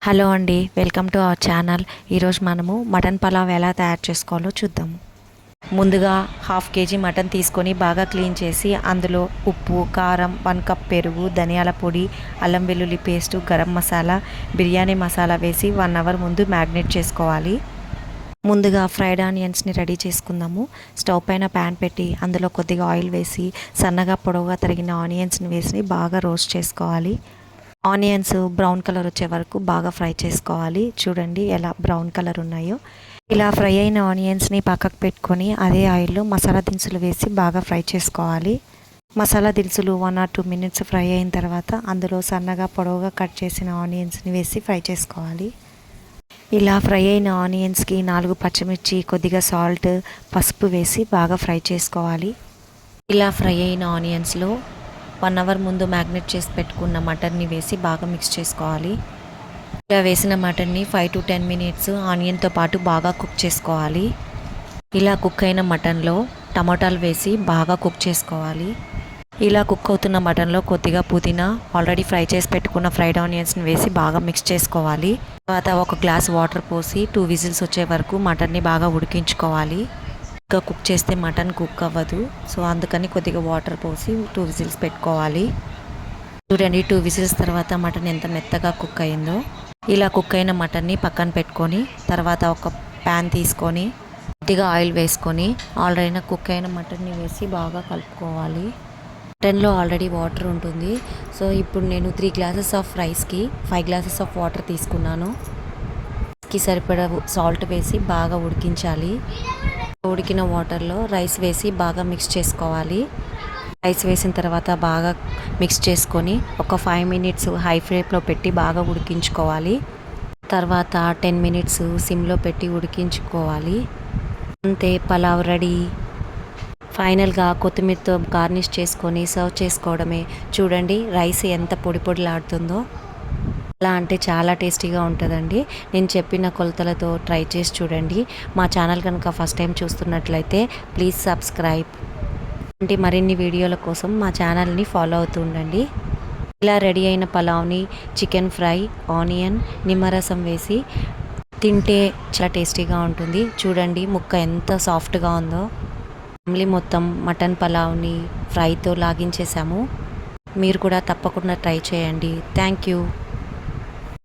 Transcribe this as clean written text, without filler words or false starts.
Hello అండి, welcome to our channel. ఈరోజు మనము మటన్ పలావ్ ఎలా తయారు చేసుకోవాలో చూద్దాము. ముందుగా 1/2 kg మటన్ తీసుకొని బాగా క్లీన్ చేసి అందులో ఉప్పు, కారం, 1 కప్ పెరుగు, ధనియాల పొడి, అల్లం వెల్లుల్లి పేస్టు, గరం మసాలా, బిర్యానీ మసాలా వేసి 1 అవర్ ముందు మ్యారినేట్ చేసుకోవాలి. ముందుగా ఫ్రైడ్ ఆనియన్స్ని రెడీ చేసుకుందాము. స్టవ్ పైన ప్యాన్ పెట్టి అందులో కొద్దిగా ఆయిల్ వేసి సన్నగా పొడవుగా తరిగిన ఆనియన్స్ని వేసి బాగా రోస్ట్ చేసుకోవాలి. ఆనియన్స్ బ్రౌన్ కలర్ వచ్చే వరకు బాగా ఫ్రై చేసుకోవాలి. చూడండి ఎలా బ్రౌన్ కలర్ ఉన్నాయో. ఇలా ఫ్రై అయిన ఆనియన్స్ని పక్కకు పెట్టుకొని అదే ఆయిల్లో మసాలా దినుసులు వేసి బాగా ఫ్రై చేసుకోవాలి. మసాలా దినుసులు 1 or 2 minutes ఫ్రై అయిన తర్వాత అందులో సన్నగా పొడవుగా కట్ చేసిన ఆనియన్స్ని వేసి ఫ్రై చేసుకోవాలి. ఇలా ఫ్రై అయిన ఆనియన్స్కి 4 పచ్చిమిర్చి, కొద్దిగా సాల్ట్, పసుపు వేసి బాగా ఫ్రై చేసుకోవాలి. ఇలా ఫ్రై అయిన ఆనియన్స్లో 1 అవర్ ముందు మ్యాగ్నేట్ చేసి పెట్టుకున్న మటన్ని వేసి బాగా మిక్స్ చేసుకోవాలి. ఇలా వేసిన మటన్ని 5 to 10 minutes ఆనియన్తో పాటు బాగా కుక్ చేసుకోవాలి. ఇలా కుక్ అయిన మటన్లో టమాటాలు వేసి బాగా కుక్ చేసుకోవాలి. ఇలా కుక్ అవుతున్న మటన్లో కొద్దిగా పుదీనా, ఆల్రెడీ ఫ్రై చేసి పెట్టుకున్న ఫ్రైడ్ ఆనియన్స్ని వేసి బాగా మిక్స్ చేసుకోవాలి. తర్వాత 1 గ్లాస్ వాటర్ పోసి 2 విజిల్స్ వచ్చే వరకు మటన్ని బాగా ఉడికించుకోవాలి. ఇంకా కుక్ చేస్తే మటన్ కుక్ అవ్వదు, సో అందుకని కొద్దిగా వాటర్ పోసి 2 విజిల్స్ పెట్టుకోవాలి. చూడండి, 2 విజిల్స్ తర్వాత మటన్ ఎంత మెత్తగా కుక్ అయిందో. ఇలా కుక్ అయిన మటన్ని పక్కన పెట్టుకొని తర్వాత ఒక ప్యాన్ తీసుకొని కొద్దిగా ఆయిల్ వేసుకొని ఆల్రెడీ కుక్ అయిన మటన్ని వేసి బాగా కలుపుకోవాలి. మటన్లో ఆల్రెడీ వాటర్ ఉంటుంది, సో ఇప్పుడు నేను 3 glasses ఆఫ్ రైస్కి 5 glasses ఆఫ్ వాటర్ తీసుకున్నాను. సరిపడా సాల్ట్ వేసి బాగా ఉడికించాలి. ఉడికిన వాటర్లో రైస్ వేసి బాగా మిక్స్ చేసుకోవాలి. రైస్ వేసిన తర్వాత బాగా మిక్స్ చేసుకొని ఒక 5 minutes హై ఫ్లేమ్లో పెట్టి బాగా ఉడికించుకోవాలి. తర్వాత 10 minutes సిమ్లో పెట్టి ఉడికించుకోవాలి. అంతే, పలావ్ రెడీ. ఫైనల్గా కొత్తిమీరతో గార్నిష్ చేసుకొని సర్వ్ చేసుకోవడమే. చూడండి రైస్ ఎంత పొడి పొడిలాడుతుందో. ఎలా అంటే చాలా టేస్టీగా ఉంటుందండి. నేను చెప్పిన కొలతలతో ట్రై చేసి చూడండి. మా ఛానల్ కనుక ఫస్ట్ టైం చూస్తున్నట్లయితే ప్లీజ్ సబ్స్క్రైబ్. అంటే మరిన్ని వీడియోల కోసం మా ఛానల్ని ఫాలో అవుతూ ఉండండి. ఇలా రెడీ అయిన పలావ్ని చికెన్ ఫ్రై, ఆనియన్, నిమ్మరసం వేసి తింటే చాలా టేస్టీగా ఉంటుంది. చూడండి ముక్క ఎంత సాఫ్ట్గా ఉందో. ఫ్యామిలీ మొత్తం మటన్ పలావ్ని ఫ్రైతో లాగించేసాము. మీరు కూడా తప్పకుండా ట్రై చేయండి. Thank you.